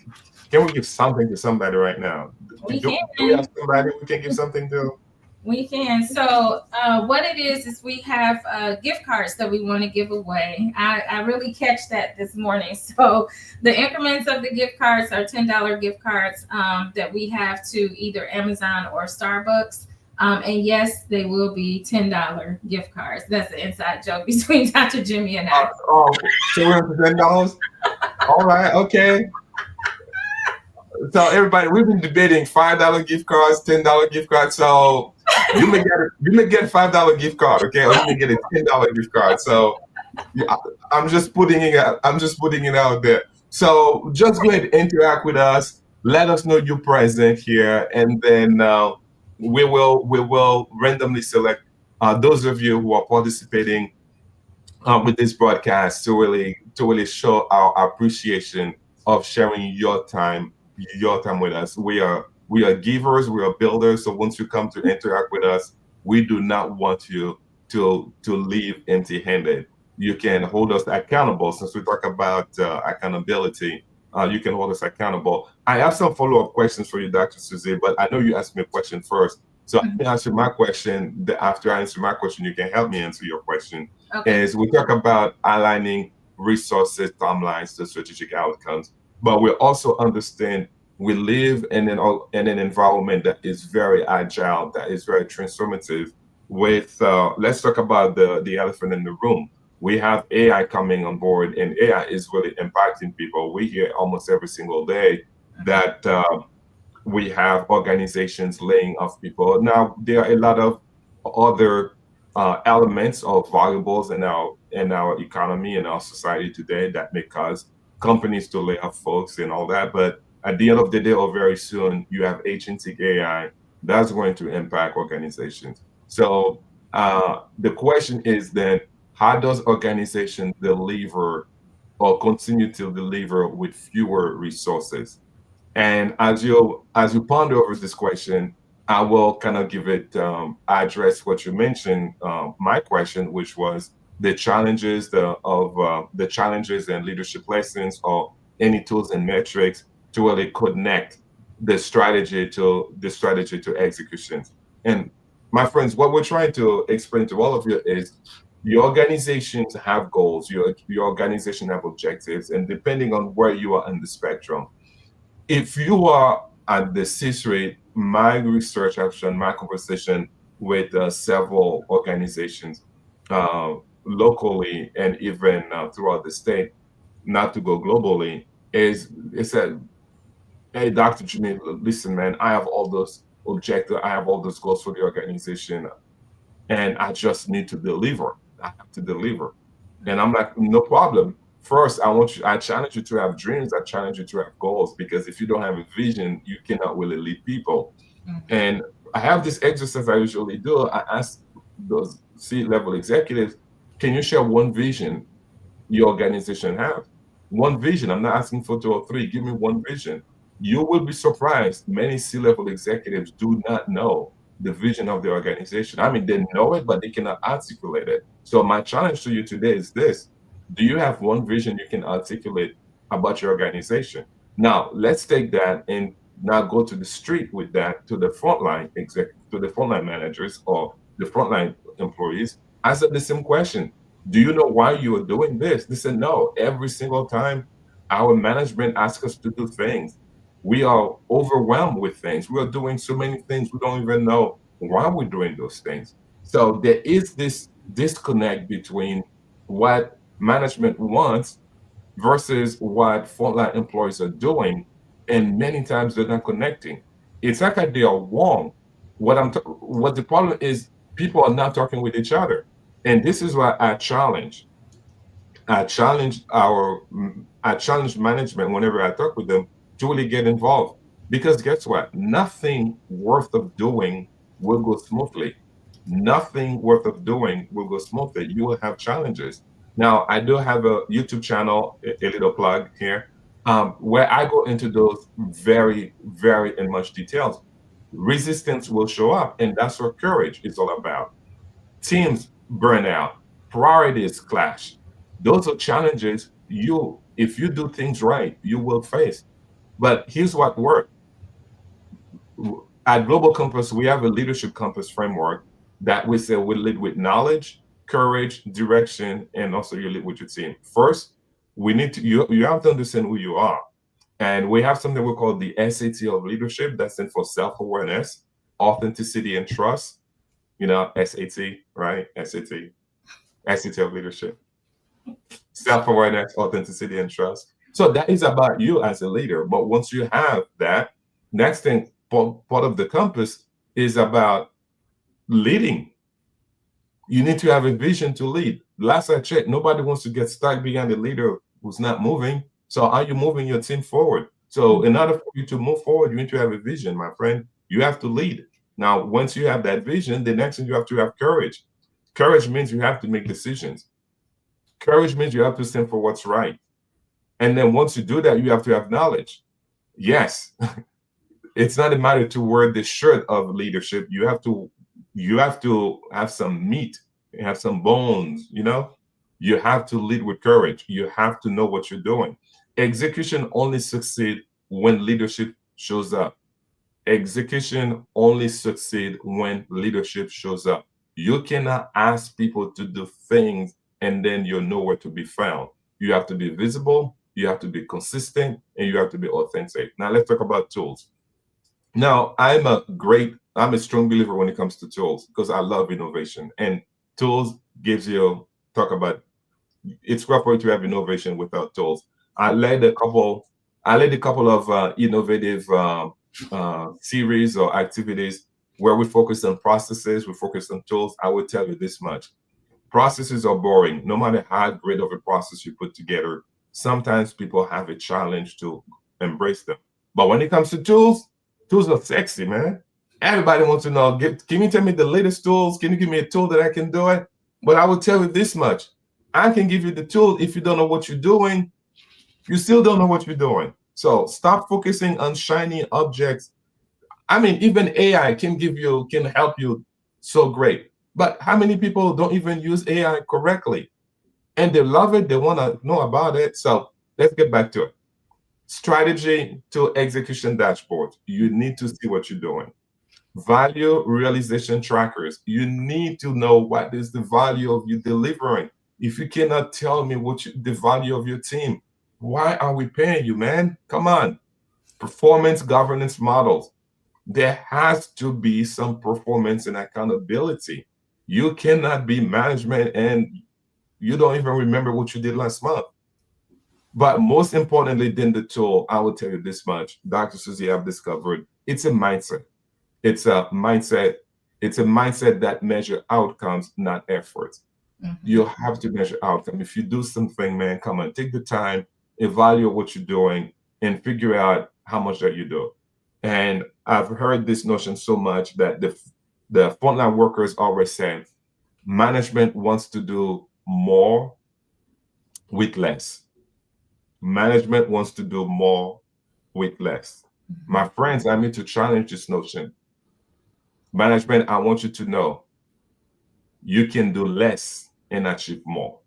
Can we give something to somebody right now? Do we have somebody we can give something to? We can. So what it is we have gift cards that we want to give away. I really catch that this morning. So the increments of the gift cards are $10 gift cards that we have to either Amazon or Starbucks. And yes, they will be $10 gift cards. That's an inside joke between Dr. Jimmy and I. So we're up to $10? All right, okay. So everybody, we've been debating $5 gift cards, $10 gift cards. So you may get a $5 gift card, okay, or you may get a $10 gift card. So yeah, I'm just putting it out there. So just go ahead and interact with us. Let us know you're present here, and then we will randomly select those of you who are participating with this broadcast to really show our appreciation of sharing your time with us. We are givers, we are builders. So once you come to interact with us, we do not want you to leave empty-handed. You can hold us accountable. Since we talk about accountability, you can hold us accountable. I have some follow-up questions for you, Dr. Susie, but I know you asked me a question first. So I can answer my question. After I answer my question, you can help me answer your question. Okay. As we talk about aligning resources, timelines to strategic outcomes, but we also understand we live in an environment that is very agile, that is very transformative, with let's talk about the elephant in the room. We have AI coming on board, and AI is really impacting people. We hear almost every single day that we have organizations laying off people. Now there are a lot of other elements or variables in our economy and our society today that may cause companies to lay off folks and all that. But at the end of the day, or very soon, you have agentic AI that's going to impact organizations. So the question is then, how does organization deliver or continue to deliver with fewer resources? And as you ponder over this question, I will kind of give it address what you mentioned. My question, which was the challenges the challenges and leadership lessons, or any tools and metrics to really connect the strategy to executions. And my friends, what we're trying to explain to all of you is your organizations have goals, your organization have objectives, and depending on where you are in the spectrum, if you are at the C-suite, my research has shown, my conversation with several organizations uh, locally and even throughout the state, not to go globally, is it said, hey, Dr. Jimmy, listen, man, I have all those objectives, I have all those goals for the organization, and I just need to deliver. I have to deliver. And I'm like, no problem. First, I challenge you to have dreams. I challenge you to have goals, because if you don't have a vision, you cannot really lead people. Mhm. And I have this exercise I usually do. I ask those C-level executives, can you share one vision your organization have? One vision. I'm not asking for two or three. Give me one vision. You will be surprised. Many C-level executives do not know the vision of the organization. I mean, they know it, but they cannot articulate it. So my challenge to you today is this: do you have one vision you can articulate about your organization? Now, let's take that and now go to the street with that, to the frontline to the frontline managers or the frontline employees. Ask them the same question: do you know why you are doing this? They said, no. Every single time our management asks us to do things, we are overwhelmed with things. We are doing so many things, we don't even know why we're doing those things. So there is this disconnect between what management wants versus what frontline employees are doing. And many times they're not connecting. It's not that they are wrong. What the problem is, people are not talking with each other. And this is why I challenge management whenever I talk with them to really get involved. Because guess what? Nothing worth of doing will go smoothly. Nothing worth of doing will go smoothly. You will have challenges. Now, I do have a YouTube channel, a little plug here, where I go into those very, very in much details. Resistance will show up, and that's what courage is all about. Teams burn out, priorities clash. Those are challenges if you do things right, you will face. But here's what works. At Global Compass, we have a leadership compass framework that we say we lead with knowledge, courage, direction, and also you lead with your team. First, you have to understand who you are. And we have something we call the SAT of leadership. That stands for self-awareness, authenticity, and trust. SAT, right? SAT of leadership, self-awareness, authenticity, and trust. So that is about you as a leader. But once you have that, next thing, part of the compass is about leading. You need to have a vision to lead. Last I checked, nobody wants to get stuck behind a leader who's not moving. So are you moving your team forward? So in order for you to move forward, you need to have a vision, my friend. You have to lead. Now, once you have that vision, the next thing you have to have courage. Courage means you have to make decisions. Courage means you have to stand for what's right. And then once you do that, you have to have knowledge. Yes, it's not a matter to wear the shirt of leadership. You have to have some meat, have some bones. You have to lead with courage. You have to know what you're doing. Execution only succeed when leadership shows up. Execution only succeed when leadership shows up. You cannot ask people to do things and then you're nowhere to be found. You have to be visible, you have to be consistent, and you have to be authentic. Now let's talk about tools. Now, I'm a great I'm a strong believer when it comes to tools because I love innovation, and tools gives you talk about. It's rough for you to have innovation without tools. I led a couple. I led a couple of innovative series or activities where we focus on processes, we focus on tools. I will tell you this much: processes are boring. No matter how great of a process you put together, sometimes people have a challenge to embrace them. But when it comes to tools, tools are sexy, man. Everybody wants to know, can you tell me the latest tools? Can you give me a tool that I can do it? But I will tell you this much. I can give you the tool. If you don't know what you're doing, you still don't know what you're doing. So stop focusing on shiny objects. I mean, even AI can help you so great. But how many people don't even use AI correctly? And they love it, they want to know about it. So let's get back to it. Strategy to execution dashboard. You need to see what you're doing. Value realization trackers. You need to know what is the value of you delivering. If you cannot tell me the value of your team, why are we paying you, man? Come on. Performance governance models. There has to be some performance and accountability. You cannot be management and you don't even remember what you did last month. But most importantly than the tool, I will tell you this much, Dr. Susie, I've discovered it's a mindset. It's a mindset. It's a mindset that measure outcomes, not efforts. You have to measure outcome. If you do something, man, come on, take the time, evaluate what you're doing, and figure out how much that you do. And I've heard this notion so much that the frontline workers always say, management wants to do more with less. Management wants to do more with less. My friends, I need to challenge this notion. Management, I want you to know you can do less and achieve more.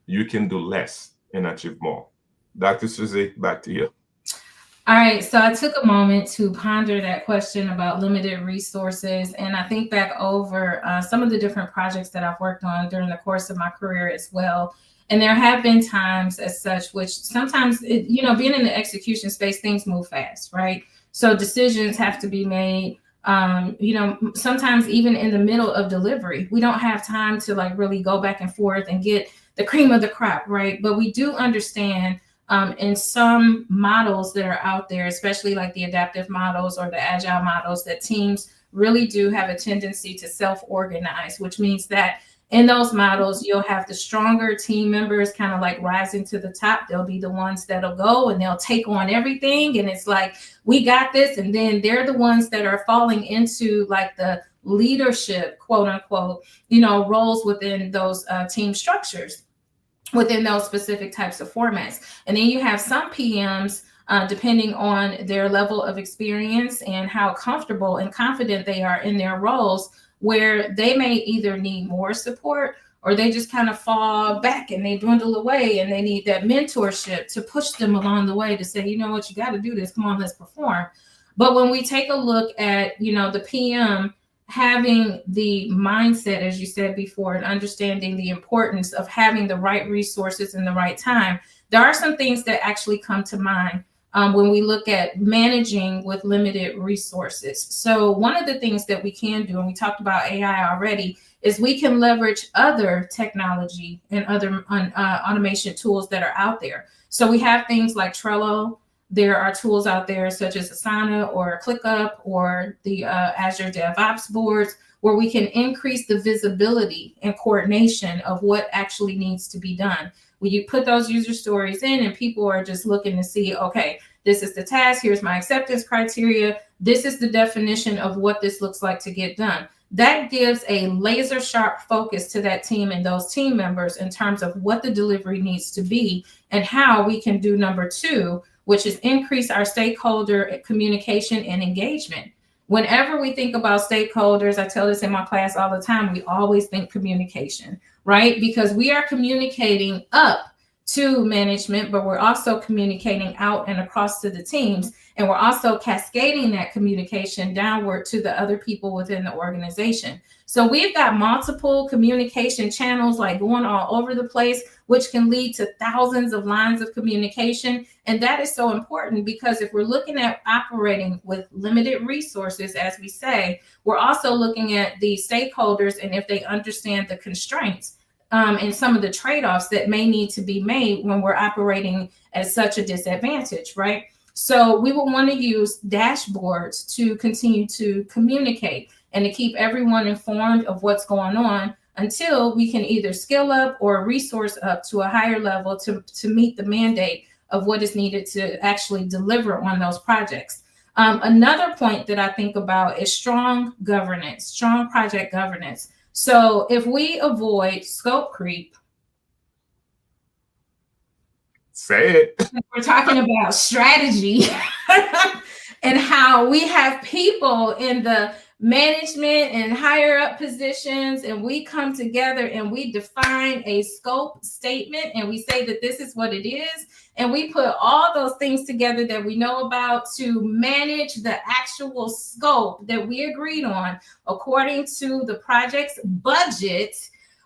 You can do less and achieve more. Dr. Susie, back to you. All right, so I took a moment to ponder that question about limited resources, and I think back over some of the different projects that I've worked on during the course of my career as well. And there have been times as such, which sometimes, being in the execution space, things move fast, right? So decisions have to be made. Sometimes even in the middle of delivery, we don't have time to like really go back and forth and get the cream of the crop, right? But we do understand in some models that are out there, especially like the adaptive models or the agile models, that teams really do have a tendency to self-organize, which means that in those models, you'll have the stronger team members kind of like rising to the top. They'll be the ones that'll go and they'll take on everything. And it's like, we got this. And then they're the ones that are falling into like the leadership, quote unquote, roles within those team structures, within those specific types of formats. And then you have some PMs, depending on their level of experience and how comfortable and confident they are in their roles, where they may either need more support or they just kind of fall back and they dwindle away and they need that mentorship to push them along the way to say, you know what, you got to do this. Come on, let's perform. But when we take a look at, the PM having the mindset, as you said before, and understanding the importance of having the right resources in the right time, there are some things that actually come to mind when we look at managing with limited resources. So one of the things that we can do, and we talked about AI already, is we can leverage other technology and other automation tools that are out there. So we have things like Trello. There are tools out there such as Asana or ClickUp or the Azure DevOps boards, where we can increase the visibility and coordination of what actually needs to be done. When you put those user stories in and people are just looking to see, okay, this is the task, here's my acceptance criteria, this is the definition of what this looks like to get done. That gives a laser sharp focus to that team and those team members in terms of what the delivery needs to be and how we can do number two, which is increase our stakeholder communication and engagement. Whenever we think about stakeholders, I tell this in my class all the time, we always think communication, right? Because we are communicating up to management, but we're also communicating out and across to the teams. And we're also cascading that communication downward to the other people within the organization. So we've got multiple communication channels like going all over the place, which can lead to thousands of lines of communication. And that is so important because if we're looking at operating with limited resources, as we say, we're also looking at the stakeholders and if they understand the constraints and some of the trade-offs that may need to be made when we're operating at such a disadvantage, right? So we will want to use dashboards to continue to communicate and to keep everyone informed of what's going on until we can either skill up or resource up to a higher level to meet the mandate of what is needed to actually deliver on those projects. Another point that I think about is strong governance, strong project governance. So if we avoid scope creep, say it. We're talking about strategy and how we have people in the management and higher up positions, and we come together and we define a scope statement and we say that this is what it is. And we put all those things together that we know about to manage the actual scope that we agreed on according to the project's budget.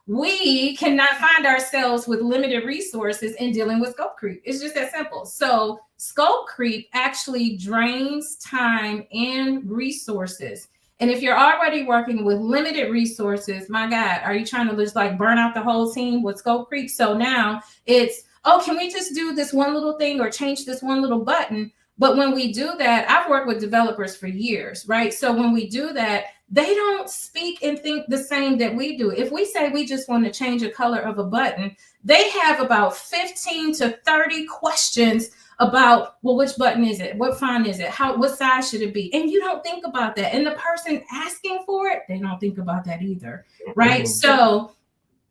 We cannot find ourselves with limited resources in dealing with scope creep. It's just that simple. So scope creep actually drains time and resources. And if you're already working with limited resources, my God, are you trying to just like burn out the whole team with scope creep? So now it's, oh, can we just do this one little thing or change this one little button? But when we do that, I've worked with developers for years, right? So when we do that, they don't speak and think the same that we do. If we say we just want to change a color of a button, they have about 15 to 30 questions about, well, which button is it? What font is it? What size should it be? And you don't think about that. And the person asking for it, they don't think about that either, right? So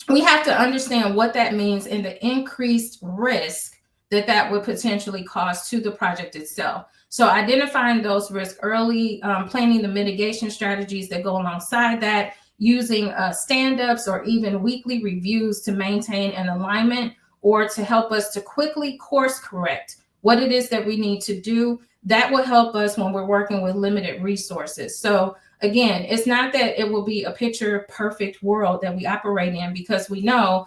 we have to understand what that means and the increased risk that would potentially cause to the project itself. So identifying those risks early, planning the mitigation strategies that go alongside that, using stand-ups or even weekly reviews to maintain an alignment or to help us to quickly course correct what it is that we need to do. That will help us when we're working with limited resources. So again, it's not that it will be a picture perfect world that we operate in, because we know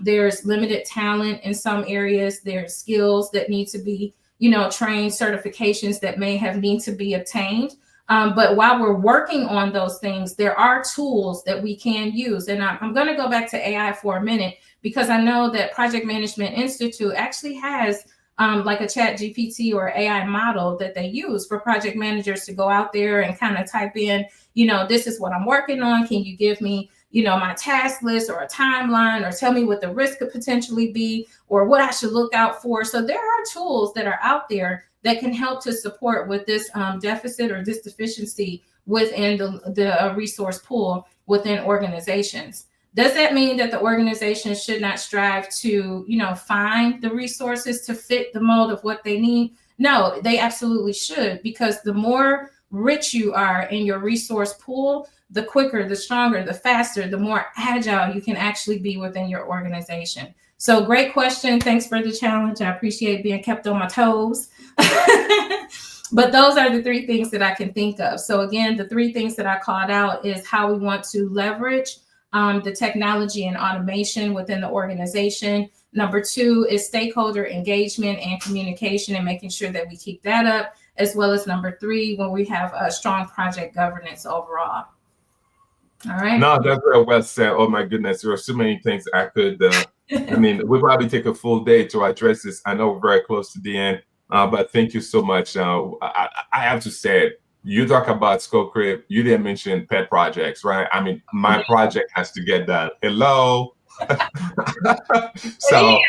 there's limited talent in some areas. There's skills that need to be, trained, certifications that may need to be obtained. But while we're working on those things, there are tools that we can use. And I'm going to go back to AI for a minute, because I know that Project Management Institute actually has like a Chat GPT or AI model that they use for project managers to go out there and kind of type in, this is what I'm working on. Can you give me, my task list or a timeline, or tell me what the risk could potentially be or what I should look out for. So there are tools that are out there that can help to support with this deficit or this deficiency within the resource pool within organizations. Does that mean that the organization should not strive to, find the resources to fit the mold of what they need? No, they absolutely should, because the more rich you are in your resource pool, the quicker, the stronger, the faster, the more agile you can actually be within your organization. So great question. Thanks for the challenge. I appreciate being kept on my toes. But those are the three things that I can think of. So again, the three things that I called out is how we want to leverage the technology and automation within the organization. Number two is stakeholder engagement and communication, and making sure that we keep that up, as well as number three, when we have a strong project governance overall. All right. No, that's very well said. Oh my goodness, there are so many things I could. We'll probably take a full day to address this. I know we're very close to the end, but thank you so much. I have to say, you talk about scope creep. You didn't mention pet projects, right? My project has to get done. Hello. So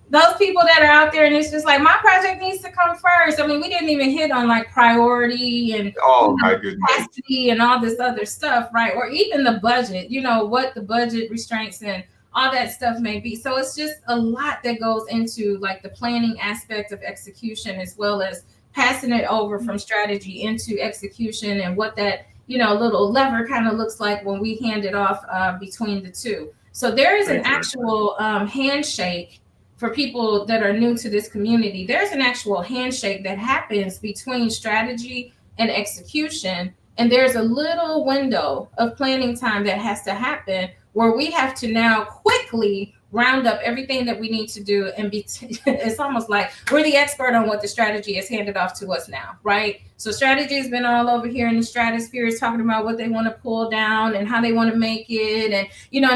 those people that are out there, and it's just like, my project needs to come first. We didn't even hit on like priority and my goodness, capacity and all this other stuff, right? Or even the budget, what the budget restraints and all that stuff may be. So it's just a lot that goes into like the planning aspect of execution, as well as passing it over from strategy into execution, and what that, little lever kind of looks like when we hand it off between the two. So there is an actual handshake for people that are new to this community. There's an actual handshake that happens between strategy and execution. And there's a little window of planning time that has to happen where we have to now quickly round up everything that we need to do and be it's almost like we're the expert on what the strategy is handed off to us now, right? So strategy has been all over here in the stratosphere, is talking about what they want to pull down and how they want to make it, and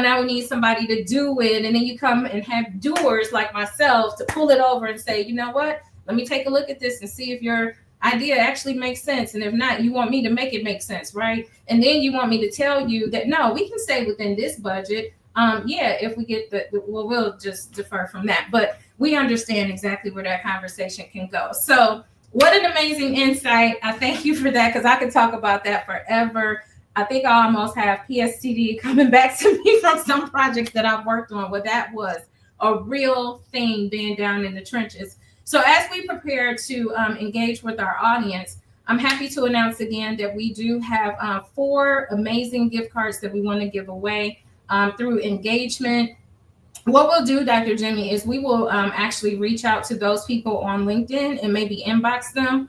now we need somebody to do it, and then you come and have doers like myself to pull it over and say, you know what, let me take a look at this and see if your idea actually makes sense, and if not, you want me to make it make sense, right? And then you want me to tell you that no, we can stay within this budget. If we get we'll just defer from that. But we understand exactly where that conversation can go. So what an amazing insight. I thank you for that, because I could talk about that forever. I think I almost have PSTD coming back to me from some projects that I've worked on where that was a real thing, being down in the trenches. So as we prepare to engage with our audience, I'm happy to announce again that we do have 4 amazing gift cards that we want to give away through engagement. What we'll do, Dr. Jimmy, is we will actually reach out to those people on LinkedIn and maybe inbox them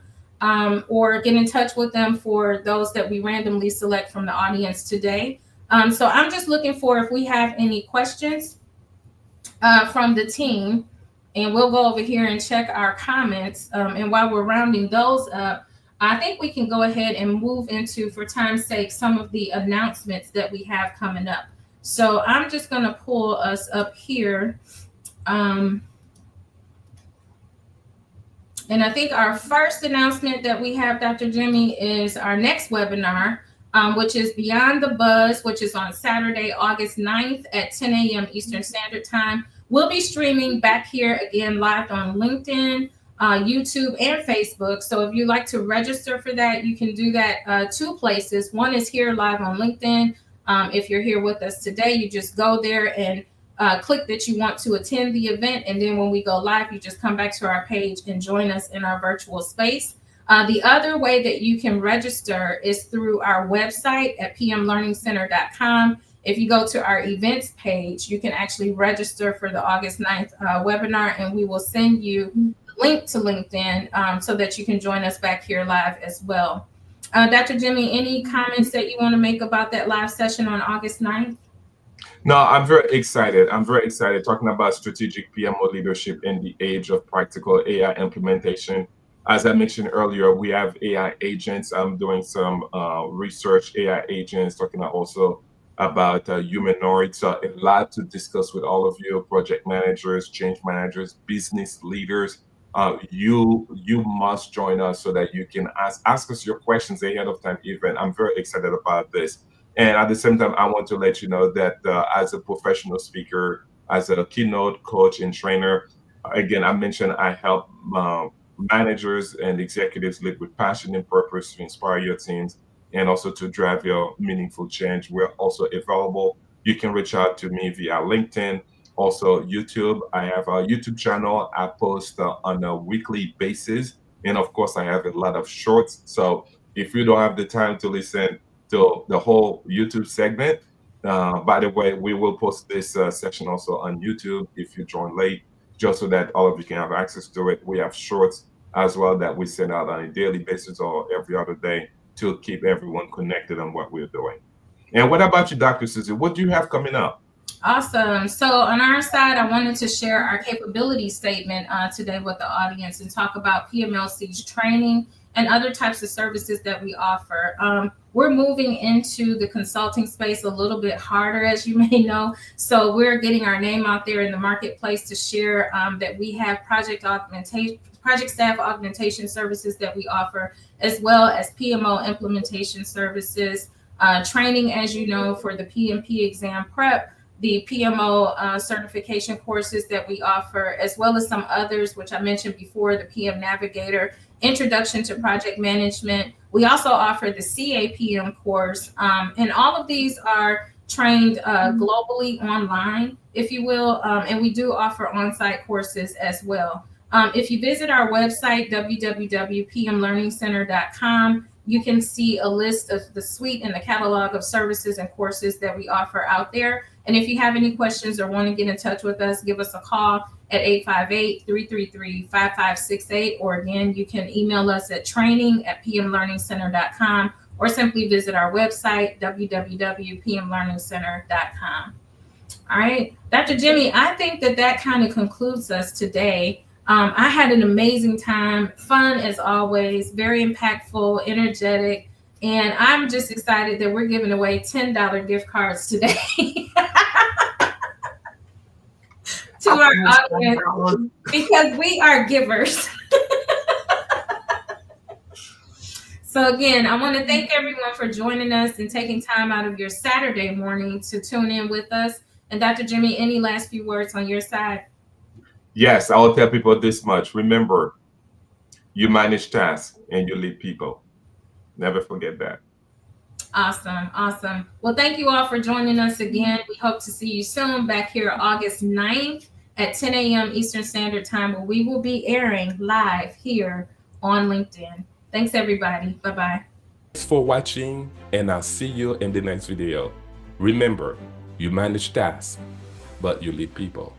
or get in touch with them for those that we randomly select from the audience today. So I'm just looking for if we have any questions from the team, and we'll go over here and check our comments. And while we're rounding those up, I think we can go ahead and move into, for time's sake, some of the announcements that we have coming up. So I'm just going to pull us up here. And I think our first announcement that we have, Dr. Jimmy, is our next webinar, which is Beyond the Buzz, which is on Saturday, August 9th at 10 a.m. Eastern Standard Time. We'll be streaming back here again live on LinkedIn, YouTube, and Facebook. So if you'd like to register for that, you can do that 2 places. One is here live on LinkedIn. If you're here with us today, you just go there and click that you want to attend the event. And then when we go live, you just come back to our page and join us in our virtual space. The other way that you can register is through our website at pmlearningcenter.com. If you go to our events page, you can actually register for the August 9th webinar, and we will send you the link to LinkedIn so that you can join us back here live as well. Dr. Jimmy, any comments that you want to make about that live session on August 9th? No, I'm very excited. I'm very excited talking about strategic PMO leadership in the age of practical AI implementation. As I mentioned earlier, we have AI agents. I'm doing some research, AI agents, talking also about humanoids. A lot to discuss with all of you, project managers, change managers, business leaders. You must join us so that you can ask us your questions ahead of time even. I'm very excited about this. And at the same time, I want to let you know that as a professional speaker, as a keynote coach and trainer, again, I mentioned I help managers and executives lead with passion and purpose to inspire your teams and also to drive your meaningful change. We're also available. You can reach out to me via LinkedIn, also YouTube. I have a YouTube channel. I post on a weekly basis. And of course, I have a lot of shorts. So if you don't have the time to listen to the whole YouTube segment, by the way, we will post this session also on YouTube if you join late, just so that all of you can have access to it. We have shorts as well that we send out on a daily basis or every other day to keep everyone connected on what we're doing. And what about you, Dr. Susie? What do you have coming up? Awesome. So on our side, I wanted to share our capability statement today with the audience and talk about PMLC's training and other types of services that we offer. We're moving into the consulting space a little bit harder, as you may know. So we're getting our name out there in the marketplace to share that we have project staff augmentation services that we offer, as well as PMO implementation services, training, as you know, for the PMP exam prep, the PMO certification courses that we offer, as well as some others, which I mentioned before, the PM Navigator, Introduction to Project Management. We also offer the CAPM course, and all of these are trained globally online, if you will, and we do offer on-site courses as well. If you visit our website, www.pmlearningcenter.com, you can see a list of the suite and the catalog of services and courses that we offer out there. And if you have any questions or want to get in touch with us, give us a call at 858-333-5568. Or again, you can email us at training@pmlearningcenter.com, or simply visit our website, www.pmlearningcenter.com. All right, Dr. Jimmy, I think that kind of concludes us today. I had an amazing time, fun as always, very impactful, energetic, and I'm just excited that we're giving away $10 gift cards today to our audience because we are givers. So again, I want to thank everyone for joining us and taking time out of your Saturday morning to tune in with us. And Dr. Jimmy, any last few words on your side? Yes, I'll tell people this much. Remember, you manage tasks and you lead people. Never forget that. Awesome. Awesome. Well, thank you all for joining us again. We hope to see you soon back here August 9th at 10 a.m. Eastern Standard Time, where we will be airing live here on LinkedIn. Thanks, everybody. Bye-bye. Thanks for watching, and I'll see you in the next video. Remember, you manage tasks, but you lead people.